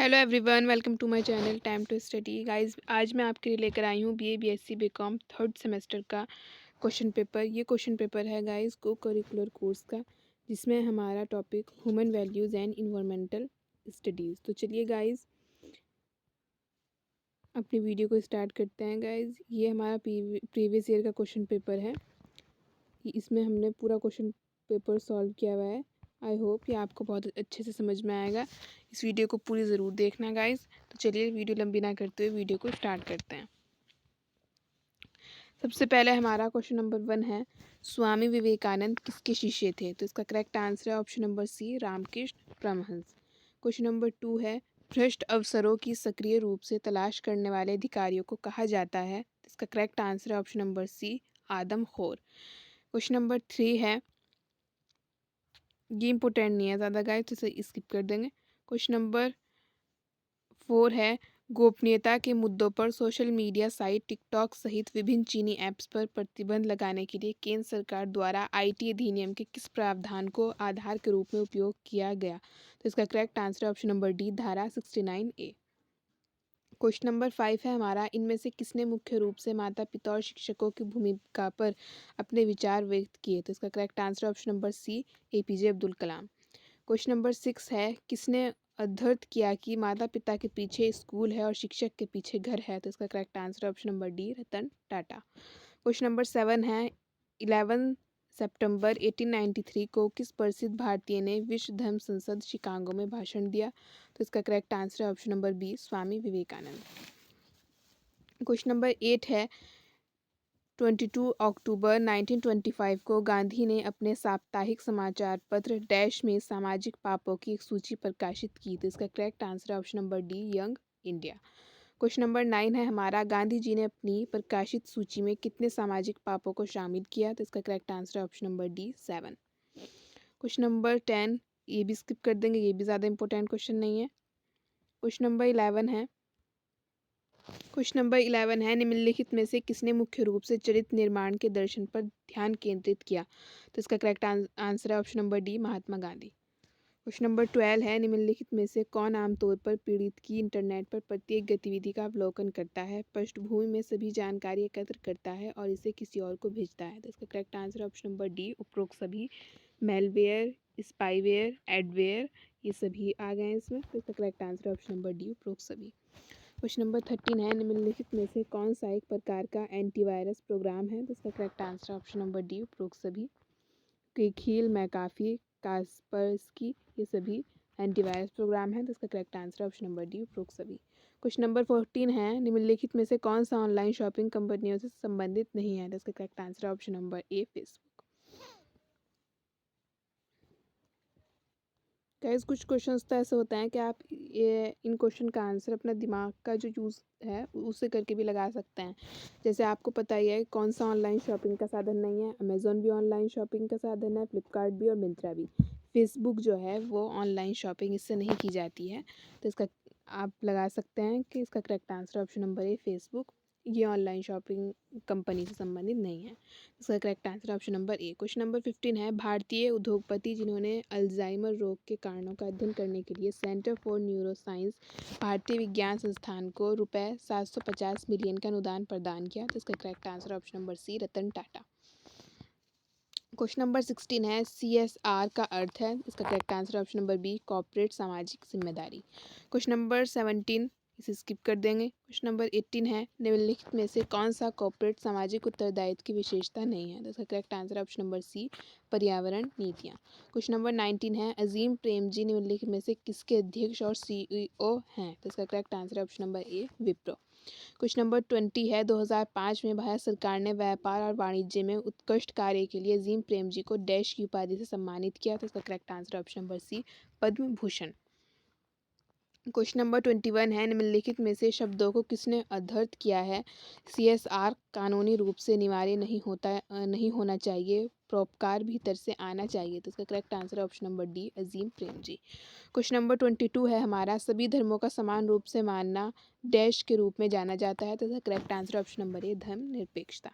Hello everyone, welcome to my channel time to study. Guys, आज मैं आपके लिए लेकर आई हूँ BA BSc BCom third semester का क्वेश्चन पेपर। ये क्वेश्चन पेपर है गाइस को करिकुलर कोर्स का, जिसमें हमारा topic human values and environmental studies. तो चलिए गाइस, अपनी वीडियो को स्टार्ट करते हैं। गाइस, ये हमारा प्रीवियस ईयर का क्वेश्चन पेपर है। इसमें हमने पूरा क्वेश्चन पेपर सॉल्व किया हुआ है। आई होप ये आपको बहुत अच्छे से समझ में आएगा। इस वीडियो को पूरी ज़रूर देखना गाइस। तो चलिए वीडियो लंबी ना करते हुए वीडियो को स्टार्ट करते हैं। सबसे पहले हमारा क्वेश्चन नंबर 1 है, स्वामी विवेकानंद किसके शिष्य थे? तो इसका करेक्ट आंसर है option number C, Ramakrishna Paramahamsa. Question number 2 है, भ्रष्ट अवसरों की सक्रिय रूप से तलाश करने वाले अधिकारियों को कहा जाता है? तो इसका करेक्ट आंसर है ऑप्शन नंबर सी, आदमखोर। क्वेश्चन नंबर 3 है, ये इंपॉर्टेंट नहीं है ज़्यादा गाइस, तो इसे स्किप कर देंगे। क्वेश्चन नंबर 4 है, गोपनीयता के मुद्दों पर सोशल मीडिया साइट टिकटॉक सहित विभिन्न चीनी ऐप्स पर प्रतिबंध लगाने के लिए केंद्र सरकार द्वारा आईटी अधिनियम के किस प्रावधान को आधार के रूप में उपयोग किया गया? तो इसका करेक्ट आंसर है ऑप्शन नंबर डी, धारा 69A। क्वेश्चन नंबर 5 है हमारा, इनमें से किसने मुख्य रूप से माता पिता और शिक्षकों की भूमिका पर अपने विचार व्यक्त किए? तो इसका correct answer option number C, APJ Abdul Kalam. Question number 6 है, किसने अध्यर्थ किया कि माता पिता के पीछे स्कूल है और शिक्षक के पीछे घर है? तो इसका correct answer option number D, Ratan Tata. Question number 7 है, 11 सितंबर 1893 को किस प्रसिद्ध भारतीय ने विश्व धर्म संसद शिकागो में भाषण दिया? तो इसका करेक्ट आंसर है option number B, Swami Vivekananda. Question number 8 है, 22 अक्टूबर 1925 को गांधी ने अपने साप्ताहिक समाचार पत्र डैश में सामाजिक पापों की एक सूची प्रकाशित की? तो इसका करेक्ट आंसर है option number D, young India. Question number 9 है हमारा, गांधी जी ने अपनी प्रकाशित सूची में कितने सामाजिक पापों को शामिल किया? तो इसका करेक्ट आंसर है option number D, 7। Question number 10, ये भी स्किप कर देंगे, ये भी ज़्यादा इंपॉर्टेंट क्वेश्चन नहीं है। क्वेश्चन नंबर 11 है, निम्नलिखित में से किसने मुख्य रूप से चरित्र निर्माण के दर्शन पर ध्यान केंद्रित किया? तो इसका करेक्ट आंसर है option number D, Mahatma Gandhi. Question number 12 है, निम्नलिखित में से कौन आमतौर पर पीड़ित की इंटरनेट पर प्रत्येक गतिविधि का अवलोकन करता है, पृष्ठभूमि में सभी जानकारी एकत्र करता है और इसे किसी और को भेजता है? तो इसका correct answer option number D, उपरोक्त सभी। मेलवेयर, स्पाईवेयर, एडवेयर, ये सभी आ गए हैं इसमें। तो इसका correct answer option number D, उपरोक्त सभी। क्वेश्चन नंबर 13 है, निम्नलिखित में से कौन सा एक प्रकार का एंटीवायरस प्रोग्राम है? तो इसका correct answer option number D, उपरोक्त सभी। क्विल, मैकाफी, कास्परस्की, ये सभी एंटीवायरस प्रोग्राम है। तो इसका correct answer option number D, उपरोक्त सभी। क्वेश्चन नंबर 14 है, निम्नलिखित में से कौन सा ऑनलाइन शॉपिंग कंपनियों से संबंधित नहीं है? तो इसका करेक्ट आंसर ऑप्शन नंबर ए, फेसबुक। गाइस, कुछ क्वेश्चंस तो ऐसे होते हैं कि आप ये इन क्वेश्चन का आंसर अपना दिमाग का जो यूज़ है उससे करके भी लगा सकते हैं। जैसे आपको पता ही है कौन सा ऑनलाइन शॉपिंग का साधन नहीं है। अमेज़ॉन भी ऑनलाइन शॉपिंग का साधन है, फ्लिपकार्ट भी और मिंत्रा भी। फेसबुक जो है वो ऑनलाइन शॉपिंग इससे नहीं की जाती है। तो इसका आप लगा सकते हैं कि इसका करेक्ट आंसर ऑप्शन नंबर ए, फेसबुक। ये ऑनलाइन शॉपिंग कंपनी से संबंधित नहीं है। इसका करेक्ट आंसर ऑप्शन नंबर ए। क्वेश्चन नंबर 15 है, भारतीय उद्योगपति जिन्होंने अल्जाइमर रोग के कारणों का अध्ययन करने के लिए सेंटर फॉर न्यूरोसाइंस भारतीय विज्ञान संस्थान को रुपए 750 मिलियन का अनुदान प्रदान किया? तो इसका correct answer option number C, Ratan Tata. Question number 16 है, CSR का अर्थ है? इसका correct answer option number B, corporate सामाजिक जिम्मेदारी। क्वेश्चन नंबर 17, इसे स्किप कर देंगे। क्वेश्चन नंबर 18 है, निम्नलिखित में से कौन सा कॉर्पोरेट सामाजिक उत्तरदायित्व की विशेषता नहीं है? तो इसका correct answer option number C, पर्यावरण नीतियाँ। क्वेश्चन नंबर 19 है, अजीम प्रेमजी निम्नलिखित में से किसके अध्यक्ष और CEO हैं? तो इसका करेक्ट आंसर ऑप्शन नंबर ए, विप्रो। क्वेश्चन नंबर 20 है, 2005 में भारत सरकार ने व्यापार और वाणिज्य में उत्कृष्ट कार्य के लिए अजीम प्रेमजी को डैश की उपाधि से सम्मानित किया? तो इसका correct answer option number C, Padma Bhushan. Question number 21 है, निम्नलिखित में से शब्दों को किसने अध्यर्थ किया है? CSR कानूनी रूप से अनिवार्य नहीं होना चाहिए, परोपकार भीतर से आना चाहिए? तो इसका correct answer option number D, Azim Premji. Question number 22 है हमारा, सभी धर्मों का समान रूप से मानना डैश के रूप में जाना जाता है? तो इसका करेक्ट आंसर ऑप्शन नंबर ए, धर्म निरपेक्षता।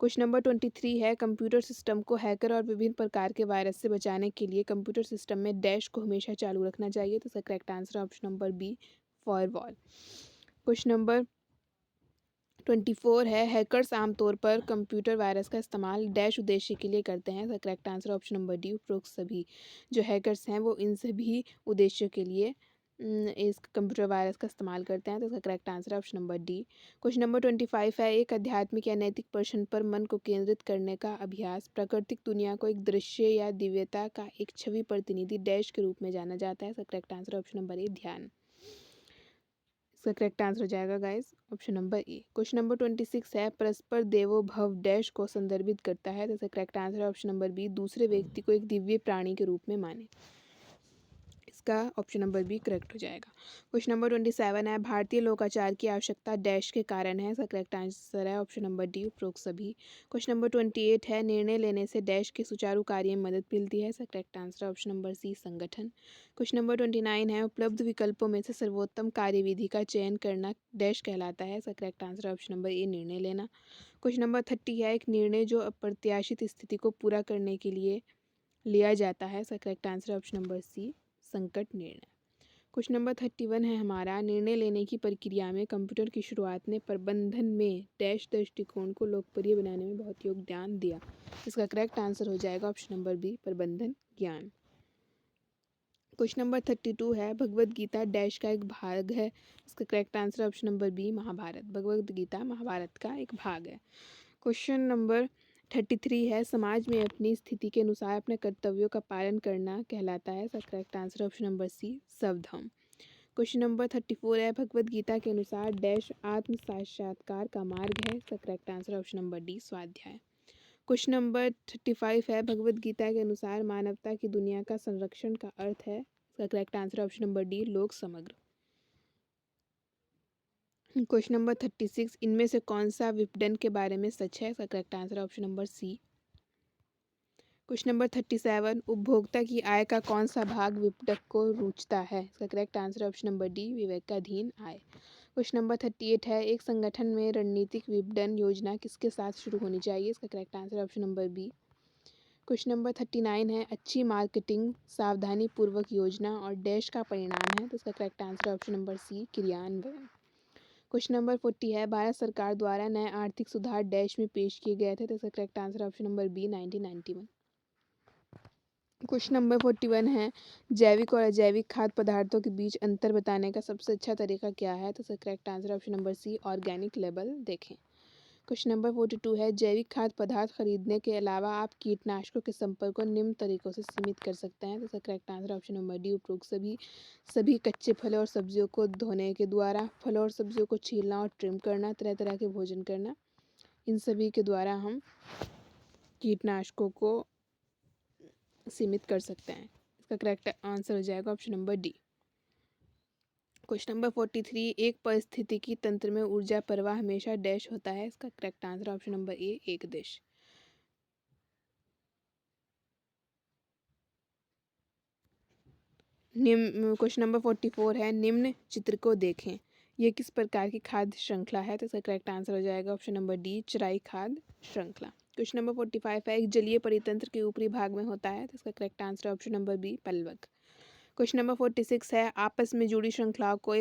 क्वेश्चन नंबर 23 है कंप्यूटर सिस्टम को हैकर और विभिन्न प्रकार के वायरस से बचाने के लिए कंप्यूटर सिस्टम में डैश को हमेशा चालू रखना चाहिए। तो इसका correct answer option number B, firewall. Question number 24 है हैकर्स आमतौर पर कंप्यूटर वायरस का इस्तेमाल डैश उद्देश्य के लिए करते हैं। तो correct answer option number D, उपरोक्त सभी। जो हैकर्स हैं वो इन सभी उद्देश्यों के लिए इस कंप्यूटर वायरस का इस्तेमाल करते हैं। तो इसका correct answer option number D. Question number 25 है एक आध्यात्मिक या नैतिक प्रश्न पर मन को केंद्रित करने का अभ्यास प्राकृतिक दुनिया को एक दृश्य या दिव्यता का एक छवि प्रतिनिधि डैश के रूप में जाना जाता है। इसका करेक्ट आंसर ऑप्शन नंबर ए, ध्यान। इसका करेक्ट आंसर हो जाएगा गाइस ऑप्शन नंबर ए। क्वेश्चन नंबर 26 है परस्पर देवो भव डैश को संदर्भित करता है। तो इसका करेक्ट आंसर है ऑप्शन नंबर बी, दूसरे व्यक्ति को एक दिव्य प्राणी के रूप में माने। इसका ऑप्शन नंबर बी करेक्ट हो जाएगा। क्वेश्चन नंबर 27 है भारतीय लोकाचार की आवश्यकता डैश के कारण है। इसका करेक्ट आंसर है ऑप्शन नंबर डी, उपरोक्त सभी। क्वेश्चन नंबर 28 है निर्णय लेने से डैश के सुचारू कार्य में मदद मिलती है। इसका करेक्ट आंसर है ऑप्शन नंबर सी, संगठन। क्वेश्चन नंबर 29 है उपलब्ध विकल्पों में से सर्वोत्तम कार्यविधि का चयन करना डैश कहलाता है। इसका करेक्ट आंसर है ऑप्शन नंबर ए, निर्णय लेना। क्वेश्चन नंबर 30 है एक निर्णय जो अप्रत्याशित स्थिति को पूरा करने के लिए लिया जाता है। इसका करेक्ट आंसर है ऑप्शन नंबर सी, संकट निर्णय। क्वेश्चन नंबर 31 है हमारा निर्णय लेने की प्रक्रिया में कंप्यूटर की शुरुआत ने प्रबंधन में डैश दृष्टिकोण को लोकप्रिय बनाने में बहुत योगदान दिया। इसका करेक्ट आंसर हो जाएगा ऑप्शन नंबर बी, प्रबंधन ज्ञान। क्वेश्चन नंबर 32 है भगवद गीता डैश का एक भाग है। इसका correct answer option number B, Mahabharata. Bhagavad Gita Mahabharata का एक भाग है। क्वेश्चन नंबर 33 है समाज में अपनी स्थिति के अनुसार अपने कर्तव्यों का पालन करना कहलाता है। इसका correct answer option number C, स्वधर्म। क्वेश्चन नंबर 34 है भगवद गीता के अनुसार डैश आत्म साक्षात्कार का मार्ग है। इसका correct answer option number D, स्वाध्याय। क्वेश्चन नंबर 35 है भगवद गीता के अनुसार मानवता की दुनिया का संरक्षण का अर्थ है। इसका correct answer option number D, लोक समग्र। क्वेश्चन नंबर 36 इनमें से कौन सा विपणन के बारे में सच है। इसका correct answer option number C. Question number 37 उपभोक्ता की आय का कौन सा भाग विपणक को रुचता है। इसका correct answer option number D, विवेकाधीन आय। क्वेश्चन नंबर 38 है एक संगठन में रणनीतिक विपणन योजना किसके साथ शुरू होनी चाहिए। इसका correct answer option number B. Question number 39 है अच्छी मार्केटिंग सावधानी पूर्वक योजना और डैश का परिणाम है। तो इसका correct answer option number C, क्रियान्वयन। क्वेश्चन नंबर 40 है भारत सरकार द्वारा नए आर्थिक सुधार डैश में पेश किए गए थे। तो इसका correct answer option number B, 1991। Question number 41 है जैविक और अजैविक खाद्य पदार्थों के बीच अंतर बताने का सबसे अच्छा तरीका क्या है। तो इसका correct answer option number C, organic label देखें। क्वेश्चन नंबर 42 है जैविक खाद्य पदार्थ खरीदने के अलावा आप कीटनाशकों के संपर्क को निम्न तरीकों से सीमित कर सकते हैं। तो इसका correct answer option number D, उपरोक्त सभी कच्चे फलों और सब्जियों को धोने के द्वारा फलों और सब्जियों को छीलना और ट्रिम करना, तरह तरह के भोजन करना, इन सभी के द्वारा हम कीटनाशकों को सीमित कर सकते हैं। इसका करेक्ट आंसर हो जाएगा option number D. Question number 43 एक पारिस्थितिकी तंत्र में ऊर्जा प्रवाह हमेशा डैश होता है। इसका करेक्ट आंसर ऑप्शन नंबर ए, एक दिश। निम्न क्वेश्चन नंबर 44 है निम्न चित्र को देखें यह किस प्रकार की खाद्य श्रृंखला है। तो इसका करेक्ट आंसर हो जाएगा ऑप्शन नंबर डी, चराई खाद्य श्रृंखला। क्वेश्चन नंबर 45 है एक जलीय परितंत्र के ऊपरी भाग में होता है। तो इसका correct answer option number B, पलवक। क्वेश्चन नंबर 46 है आपस में जुड़ी श्रृंखलाओं के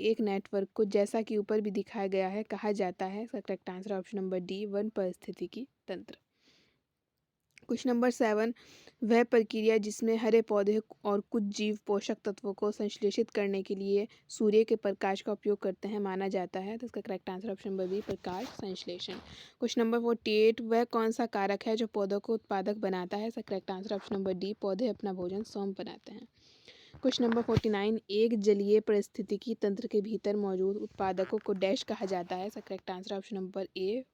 एक नेटवर्क को जैसा कि ऊपर भी दिखाया गया है कहा जाता है। इसका correct answer option number D, one पारिस्थितिकी तंत्र। क्वेश्चन नंबर 7 वह प्रक्रिया जिसमें हरे पौधे और कुछ जीव पोषक तत्वों को संश्लेषित करने के लिए सूर्य के प्रकाश का उपयोग करते हैं माना जाता है। तो इसका correct answer option number B, प्रकाश संश्लेषण। क्वेश्चन नंबर 48 वह कौन सा कारक है जो पौधों को उत्पादक बनाता है। इसका correct answer option number D, पौधे अपना भोजन स्वयं बनाते हैं। क्वेश्चन नंबर 49 एक जलीय पारिस्थितिकी तंत्र के भीतर मौजूद उत्पादकों को डैश कहा जाता है। इसका करेक्ट आंसर ऑप्शन नंबर ए,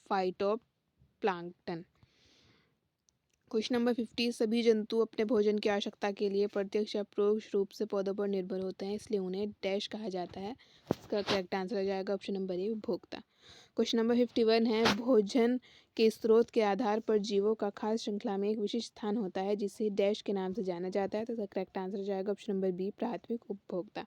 फाइटोप्लैंक्टन। क्वेश्चन नंबर 50 सभी जंतु अपने भोजन की आवश्यकता के लिए प्रत्यक्ष या परोक्ष रूप से पौधों पर निर्भर होते हैं इसलिए उन्हें डैश कहा जाता है। इसका करेक्ट आंसर हो जाएगा ऑप्शन नंबर ए, उपभोक्ता। क्वेश्चन नंबर 51 है भोजन के स्रोत के आधार पर जीवों का खाद्य श्रृंखला में एक विशिष्ट स्थान होता है जिसे डैश के नाम से जाना जाता है। तो इसका करेक्ट आंसर हो जाएगा ऑप्शन नंबर बी, प्राथमिक उपभोक्ता।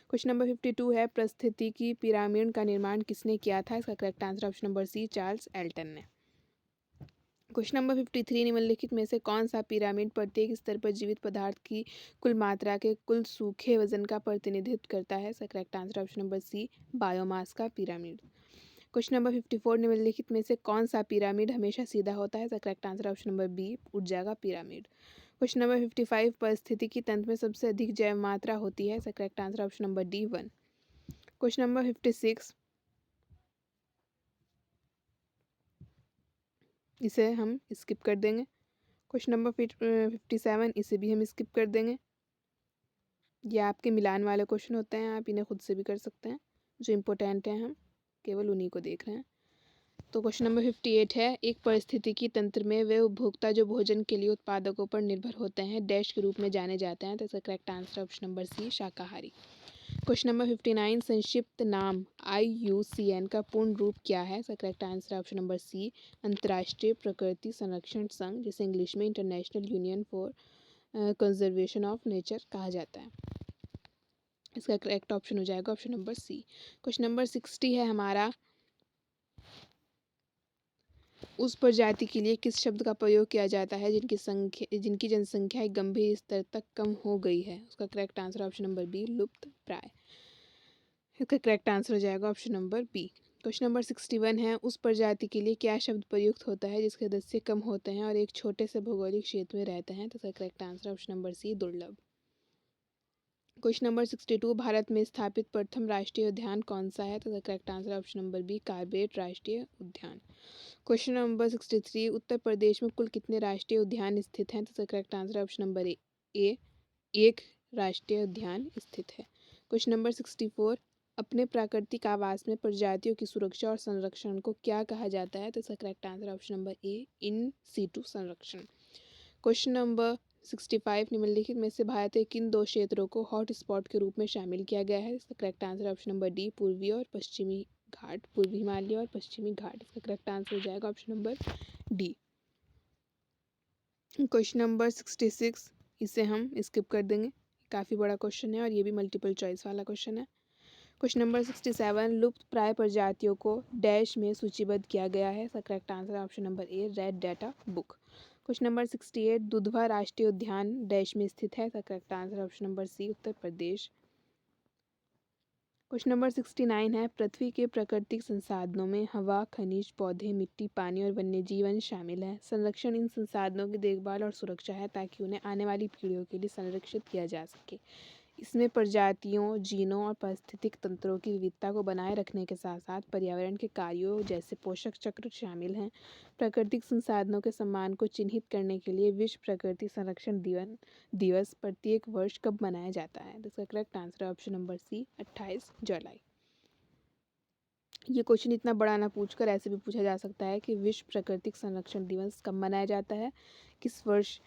क्वेश्चन नंबर 52 है पारिस्थितिकी पिरामिड का निर्माण किसने किया था? इसका correct answer option number C Charles Elton ने। क्वेश्चन नंबर 53 निम्नलिखित में से कौन सा पिरामिड प्रत्येक स्तर पर जीवित पदार्थ की कुल मात्रा के कुल सूखे वजन का प्रतिनिधित्व करता है? इसका correct answer option number C biomass का पिरामिड। क्वेश्चन नंबर 54 निम्नलिखित में से कौन सा पिरामिड हमेशा सीधा होता है? इसका correct answer option number B ऊर्जा का पिरामिड। क्वेश्चन नंबर 55 पारिस्थितिकी तंत्र में सबसे अधिक जैव मात्रा होती है? इसका correct answer option number D 1। Question number 56 इसे हम स्किप कर देंगे। क्वेश्चन नंबर 57 इसे भी हम स्किप कर देंगे। ये आपके मिलान वाले क्वेश्चन होते हैं, आप इन्हें खुद से भी कर सकते हैं। जो इम्पोर्टेंट हैं हम केवल उन्हीं को देख रहे हैं। तो क्वेश्चन नंबर 58 है एक पारिस्थितिकी तंत्र में वे उपभोक्ता जो भोजन के लिए उत्पादकों पर निर्भर होते हैं डैश के रूप में जाने जाते हैं। तो इसका correct answer option number C शाकाहारी। क्वेश्चन नंबर 59 संक्षिप्त नाम IUCN का पूर्ण रूप क्या है? इसका correct answer option number C अंतर्राष्ट्रीय प्रकृति संरक्षण संघ, जिसे इंग्लिश में International Union for Conservation of Nature कहा जाता है। इसका करेक्ट ऑप्शन हो जाएगा option number C. Question number 60 है हमारा उस प्रजाति के लिए किस शब्द का प्रयोग किया जाता है जिनकी जनसंख्या एक गंभीर स्तर तक कम हो गई है? उसका correct answer option number B लुप्त प्राय। इसका करेक्ट आंसर हो जाएगा option number B. Question number 61 है उस प्रजाति के लिए क्या शब्द प्रयुक्त होता है जिसके सदस्य कम होते हैं और एक छोटे से भौगोलिक क्षेत्र में रहते हैं? तो इसका correct answer option number C दुर्लभ। क्वेश्चन नंबर 62 भारत में स्थापित प्रथम राष्ट्रीय उद्यान कौन सा है? तो इसका correct answer option number B Corbett राष्ट्रीय उद्यान। क्वेश्चन नंबर 63 उत्तर प्रदेश में कुल कितने राष्ट्रीय उद्यान स्थित हैं? तो इसका करेक्ट आंसर ऑप्शन नंबर ए एक राष्ट्रीय उद्यान स्थित है। क्वेश्चन नंबर 64 अपने प्राकृतिक आवास में प्रजातियों की सुरक्षा और संरक्षण को क्या कहा जाता है? तो इसका correct answer option number A in situ संरक्षण। क्वेश्चन नंबर 65 निम्नलिखित में से भारत के किन दो क्षेत्रों को हॉट स्पॉट के रूप में शामिल किया गया है? इसका correct answer option number D पूर्वी और पश्चिमी घाट, पूर्वी हिमालय और पश्चिमी घाट। इसका करेक्ट आंसर हो जाएगा option number D. Question number 66 इसे हम स्किप कर देंगे, काफ़ी बड़ा क्वेश्चन है और ये भी मल्टीपल चॉइस वाला क्वेश्चन है। क्वेश्चन नंबर 67 लुप्त प्राय प्रजातियों को डैश में सूचीबद्ध किया गया है? इसका correct answer option number A red data book. Question number 68 दुधवा राष्ट्रीय उद्यान डैश में स्थित है? इसका correct answer option number C Uttar Pradesh. Question number 69 है पृथ्वी के प्राकृतिक संसाधनों में हवा, खनिज, पौधे, मिट्टी, पानी और वन्य जीवन शामिल है। संरक्षण इन संसाधनों की देखभाल और सुरक्षा है ताकि उन्हें आने वाली पीढ़ियों के लिए संरक्षित किया जा सके। इसमें प्रजातियों, जीनों और पारिस्थितिक तंत्रों की विविधता को बनाए रखने के साथ साथ पर्यावरण के कार्यों जैसे पोषक चक्र शामिल हैं। प्राकृतिक संसाधनों के सम्मान को चिन्हित करने के लिए विश्व प्रकृति संरक्षण दिवस प्रत्येक वर्ष कब मनाया जाता है? तो इसका करेक्ट आंसर है ऑप्शन नंबर सी 28 जुलाई। ये क्वेश्चन इतना बड़ा ना पूछकर ऐसे भी पूछा जा सकता है कि विश्व प्राकृतिक संरक्षण दिवस कब मनाया जाता है, किस वर्ष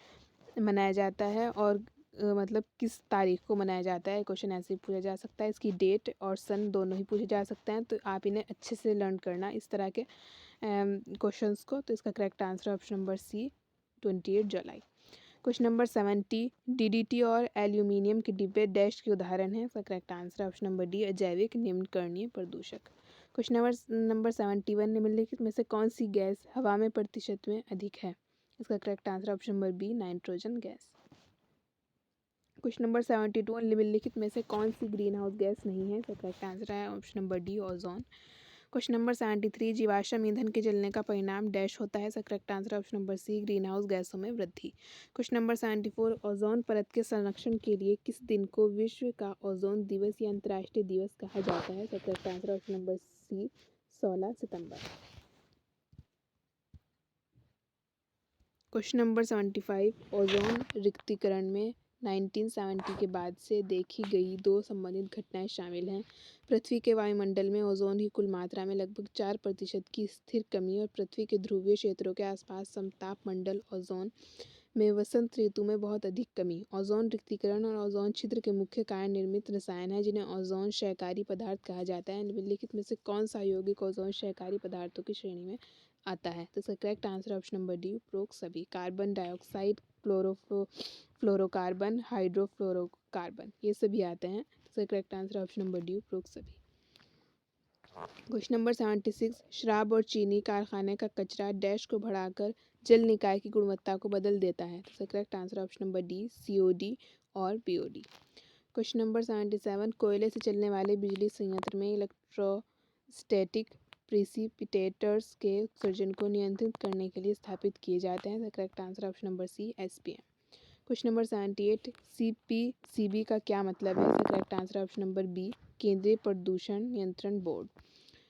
मनाया जाता है और मतलब किस तारीख को मनाया जाता है। क्वेश्चन ऐसे ही पूछा जा सकता है, इसकी डेट और सन दोनों ही पूछे जा सकते हैं। तो आप इन्हें अच्छे से लर्न करना इस तरह के क्वेश्चंस को। तो इसका correct answer option number C 28 जुलाई। क्वेश्चन नंबर 70 DDT और एल्यूमिनियम के डिब्बे डैश के उदाहरण हैं? इसका correct answer option number D अजैविक निम्नकरणीय प्रदूषक। क्वेश्चन नंबर 71 निम्नलिखित में से कौन सी गैस हवा में प्रतिशत में अधिक है? इसका correct answer option number B nitrogen gas. Question number 72 निम्नलिखित में से कौन सी ग्रीन हाउस गैस नहीं है? इसका करेक्ट आंसर है option number D ozone. Question number 73 जीवाश्म ईंधन के जलने का परिणाम डैश होता है? इसका correct answer option number C greenhouse गैसों में वृद्धि। क्वेश्चन नंबर 74 ओजोन परत के संरक्षण के लिए किस दिन को विश्व का ओजोन दिवस या अंतर्राष्ट्रीय दिवस कहा जाता है? इसका correct answer option number C 16 सितंबर। क्वेश्चन नंबर 75 ओजोन रिक्तीकरण में 1970 के बाद से देखी गई दो संबंधित घटनाएं शामिल हैं। पृथ्वी के वायुमंडल में ओजोन की कुल मात्रा में लगभग 4% की स्थिर कमी और पृथ्वी के ध्रुवीय क्षेत्रों के आसपास समताप मंडल ओजोन में वसंत ऋतु में बहुत अधिक कमी। ओजोन रिक्तीकरण और ओजोन छिद्र के मुख्य कारण निर्मित रसायन हैं जिन्हें ओजोन क्षयकारी पदार्थ कहा जाता है। निम्नलिखित में से कौन सा यौगिक ओजोन क्षयकारी पदार्थों की श्रेणी में आता है? तो इसका correct answer option number D उपरोक्त सभी। कार्बन डाइऑक्साइड, फ्लोरोकार्बन, हाइड्रोफ्लोरोकार्बन ये सभी आते हैं। इसका correct answer option number D उपरोक्त सभी। क्वेश्चन नंबर 76, शराब और चीनी कारखाने का कचरा डैश को बढ़ाकर जल निकाय की गुणवत्ता को बदल देता है। तो इसका correct answer option number D COD और BOD। क्वेश्चन नंबर 77, कोयले से चलने वाले बिजली संयंत्र में इलेक्ट्रोस्टैटिक प्रिसिपिटेटर्स के उत्सर्जन को नियंत्रित करने के लिए स्थापित किए जाते हैं। The correct answer option number C SPM। Question number 78, CPCB का क्या मतलब है? इसका correct answer option number B केंद्रीय प्रदूषण नियंत्रण बोर्ड।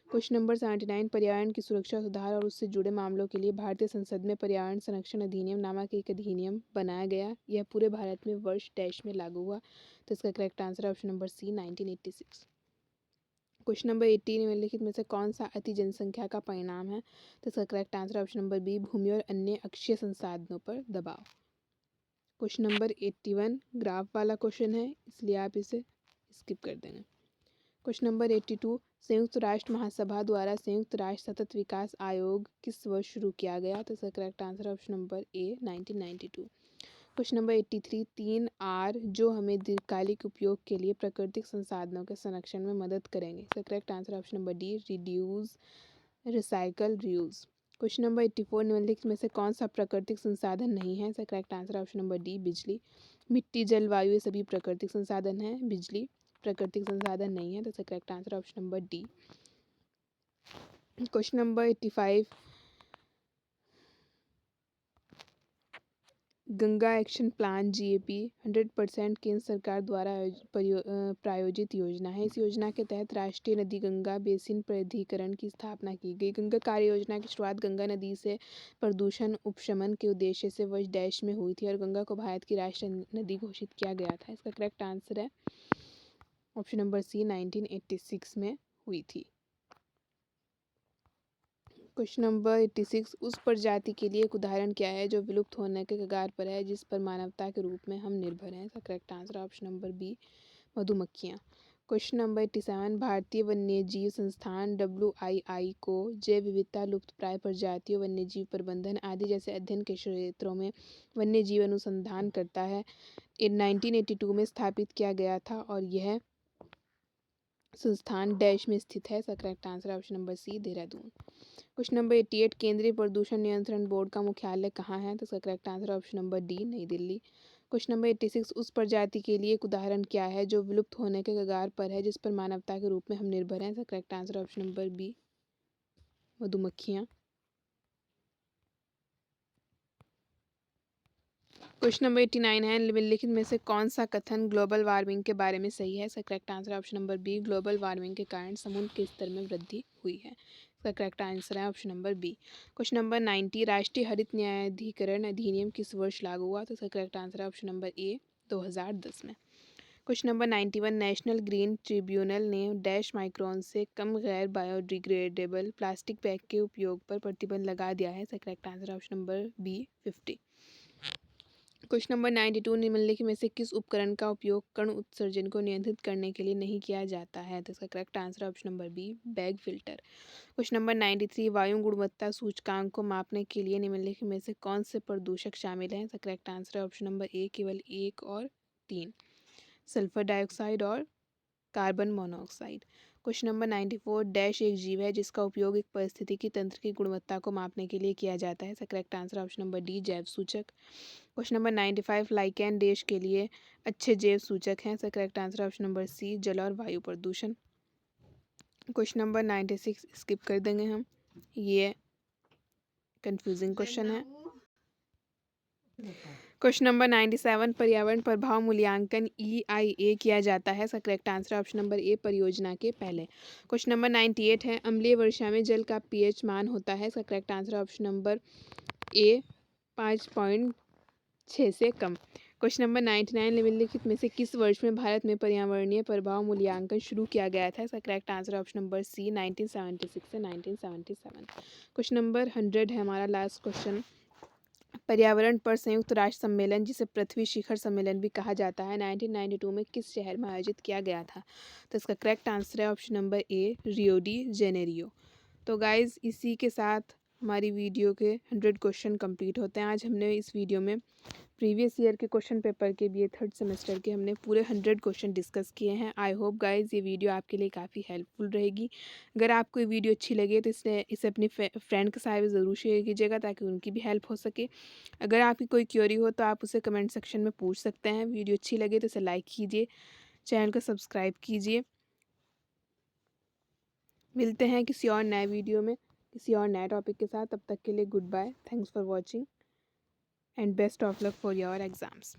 क्वेश्चन नंबर 79, पर्यावरण की सुरक्षा सुधार और उससे जुड़े मामलों के लिए भारतीय संसद में पर्यावरण संरक्षण अधिनियम नामक एक अधिनियम बनाया गया। यह पूरे भारत में वर्ष डैश में लागू हुआ। तो इसका correct answer option number C 1986। Question number 80, निम्नलिखित में से कौन सा अति जनसंख्या का परिणाम है? तो इसका correct answer option number B भूमि और अन्य अक्षय संसाधनों पर दबाव। क्वेश्चन नंबर 81 ग्राफ वाला क्वेश्चन है, इसलिए आप इसे स्किप कर देंगे। क्वेश्चन नंबर 82, संयुक्त राष्ट्र महासभा द्वारा संयुक्त राष्ट्र सतत विकास आयोग किस वर्ष शुरू किया गया? तो इसका करेक्ट आंसर ऑप्शन नंबर ए 1992। क्वेश्चन नंबर 83, 3R जो हमें दीर्घकालिक उपयोग के लिए प्राकृतिक संसाधनों के संरक्षण में मदद करेंगे। इसका correct answer option number D reduce, recycle, reuse. Question number 84, निम्नलिखित में से कौन सा प्राकृतिक संसाधन नहीं है? इसका correct answer option number D बिजली। मिट्टी, जल, वायु ये सभी प्राकृतिक संसाधन हैं, बिजली प्राकृतिक संसाधन नहीं है। तो इसका correct answer option number D. Question number 85, Ganga action plan GAP 100% केंद्र सरकार द्वारा प्रायोजित योजना है। इस योजना के तहत राष्ट्रीय नदी गंगा बेसिन प्राधिकरण की स्थापना की गई। गंगा कार्य योजना की शुरुआत गंगा नदी से प्रदूषण उपशमन के उद्देश्य से वर्ष डैश में हुई थी और गंगा को भारत की राष्ट्रीय नदी घोषित किया गया था। इसका करेक्ट आंसर है ऑप्शन नंबर सी 1986 में हुई थी। क्वेश्चन नंबर 86, उस प्रजाति के लिए एक उदाहरण क्या है जो विलुप्त होने के कगार पर है जिस पर मानवता के रूप में हम निर्भर हैं? इसका correct answer option number B मधुमक्खियाँ। क्वेश्चन नंबर 87, भारतीय वन्यजीव संस्थान WII को जैव विविधता, लुप्तप्राय प्रजातियों, वन्यजीव प्रबंधन आदि जैसे अध्ययन के क्षेत्रों में वन्यजीव अनुसंधान करता है। 1982 में स्थापित किया गया था और यह संस्थान डैश में स्थित है। इसका correct answer option number C Dehradun. Question number 88, केंद्रीय प्रदूषण नियंत्रण बोर्ड का मुख्यालय कहाँ है? तो इसका correct answer option number D नई दिल्ली। क्वेश्चन नंबर 86, उस प्रजाति के लिए एक उदाहरण क्या है जो विलुप्त होने के कगार पर है जिस पर मानवता के रूप में हम निर्भर हैं? इसका correct answer option number B मधुमक्खियाँ। क्वेश्चन नंबर 89 है, निम्नलिखित में से कौन सा कथन ग्लोबल वार्मिंग के बारे में सही है? इसका correct answer option number B global warming के कारण समुद्र के स्तर में वृद्धि हुई है। इसका करेक्ट आंसर है option number B. Question number 90, राष्ट्रीय हरित न्यायाधिकरण अधिनियम किस वर्ष लागू हुआ? तो इसका करेक्ट आंसर है ऑप्शन नंबर ए 2010 में। Question number 91, national green tribunal ने डैश माइक्रोन से कम गैर बायोडिग्रेडेबल प्लास्टिक बैग के उपयोग पर प्रतिबंध लगा दिया है। इसका correct answer option number B 50। Question number 92, निम्नलिखित में से किस उपकरण का उपयोग कण उत्सर्जन को नियंत्रित करने के लिए नहीं किया जाता है? तो इसका correct answer option number B bag filter. Question number 93, वायु गुणवत्ता सूचकांक को मापने के लिए निम्नलिखित में से कौन से प्रदूषक शामिल हैं? इसका करेक्ट आंसर ऑप्शन नंबर ए केवल 1 और 3, सल्फर डाइऑक्साइड और carbon monoxide. Question number 94, dash एक जीव है जिसका उपयोग एक पारिस्थितिकी तंत्र की गुणवत्ता को मापने के लिए किया जाता है। इसका correct answer option number D जैव सूचक। क्वेश्चन नंबर 95, लाइकेन देश के लिए अच्छे जैव सूचक हैं। इसका correct answer option number C जल और वायु प्रदूषण। क्वेश्चन नंबर 96 स्किप कर देंगे हम, ये कंफ्यूजिंग क्वेश्चन है। क्वेश्चन नंबर 97, पर्यावरण प्रभाव मूल्यांकन EIA किया जाता है। इसका करेक्ट आंसर ऑप्शन नंबर ए परियोजना के पहले। क्वेश्चन नंबर 98 है, अम्लीय वर्षा में जल का pH मान होता है। इसका करेक्ट आंसर ऑप्शन नंबर ए 5.6 से कम। क्वेश्चन नंबर 99, निम्नलिखित में से किस वर्ष में भारत में पर्यावरणीय प्रभाव मूल्यांकन शुरू किया गया था? इसका correct answer option number C 1976 से 1977। क्वेश्चन नंबर 100 है हमारा लास्ट क्वेश्चन, पर्यावरण पर संयुक्त राष्ट्र सम्मेलन जिसे पृथ्वी शिखर सम्मेलन भी कहा जाता है 1992 में किस शहर में आयोजित किया गया था? तो इसका करेक्ट आंसर है ऑप्शन नंबर ए रियो डी जेनेरियो। तो गाइज़ इसी के साथ हमारी वीडियो के 100 क्वेश्चन कंप्लीट होते हैं। आज हमने इस वीडियो में प्रीवियस ईयर के क्वेश्चन पेपर के BA थर्ड सेमेस्टर के हमने पूरे 100 क्वेश्चन डिस्कस किए हैं। आई होप गाइस ये वीडियो आपके लिए काफ़ी हेल्पफुल रहेगी। अगर आपको ये वीडियो अच्छी लगे तो इसे अपने फ्रेंड के साथ ज़रूर शेयर कीजिएगा ताकि उनकी भी हेल्प हो सके। अगर आपकी कोई क्वेरी हो तो आप उसे कमेंट सेक्शन में पूछ सकते हैं। वीडियो अच्छी लगे तो इसे लाइक कीजिए, चैनल को सब्सक्राइब कीजिए। मिलते हैं किसी और नए वीडियो में किसी और नए टॉपिक के साथ। तब तक के लिए goodbye, thanks for watching and best of luck for your exams.